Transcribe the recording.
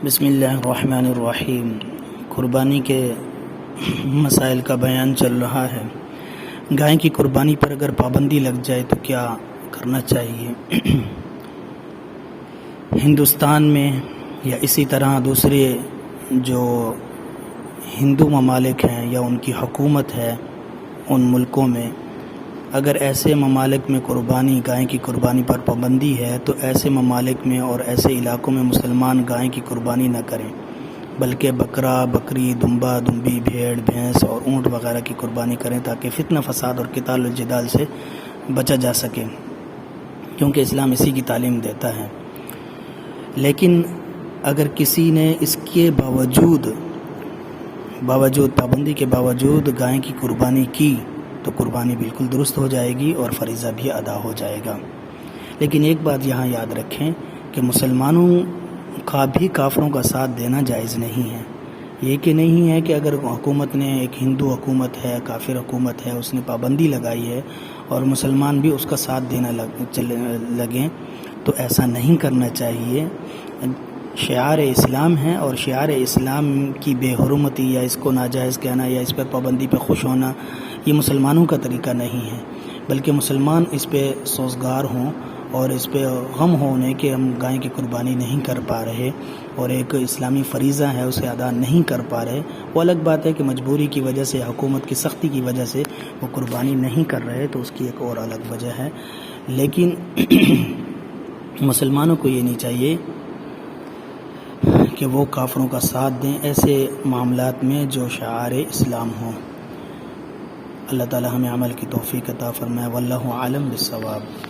بسم اللہ الرحمن الرحیم۔ قربانی کے مسائل کا بیان چل رہا ہے۔ گائے کی قربانی پر اگر پابندی لگ جائے تو کیا کرنا چاہیے؟ ہندوستان میں یا اسی طرح دوسرے جو ہندو ممالک ہیں یا ان کی حکومت ہے ان ملکوں میں، اگر ایسے ممالک میں گائے کی قربانی پر پابندی ہے تو ایسے ممالک میں اور ایسے علاقوں میں مسلمان گائے کی قربانی نہ کریں، بلکہ بکرا، بکری، دمبا، دمبی، بھیڑ، بھینس اور اونٹ وغیرہ کی قربانی کریں تاکہ فتنہ فساد اور قتال و جدال سے بچا جا سکے، کیونکہ اسلام اسی کی تعلیم دیتا ہے۔ لیکن اگر کسی نے اس کے باوجود پابندی کے باوجود گائے کی قربانی کی تو قربانی بالکل درست ہو جائے گی اور فریضہ بھی ادا ہو جائے گا۔ لیکن ایک بات یہاں یاد رکھیں کہ مسلمانوں کا بھی کافروں کا ساتھ دینا جائز نہیں ہے۔ یہ کہ نہیں ہے کہ اگر حکومت نے، ایک ہندو حکومت ہے، کافر حکومت ہے، اس نے پابندی لگائی ہے اور مسلمان بھی اس کا ساتھ دینا لگیں تو ایسا نہیں کرنا چاہیے۔ شعار اسلام ہے اور شعار اسلام کی بے حرمتی یا اس کو ناجائز کہنا یا اس پر پابندی پہ خوش ہونا یہ مسلمانوں کا طریقہ نہیں ہے، بلکہ مسلمان اس پہ سوزگار ہوں اور اس پہ غم ہونے کہ ہم گائے کی قربانی نہیں کر پا رہے اور ایک اسلامی فریضہ ہے اسے ادا نہیں کر پا رہے۔ وہ الگ بات ہے کہ مجبوری کی وجہ سے، حکومت کی سختی کی وجہ سے وہ قربانی نہیں کر رہے تو اس کی ایک اور الگ وجہ ہے۔ لیکن مسلمانوں کو یہ نہیں چاہیے کہ وہ کافروں کا ساتھ دیں ایسے معاملات میں جو شعار اسلام ہوں۔ اللہ تعالی ہمیں عمل کی توفیق عطا فرمائے۔ واللہ عالم بالصواب۔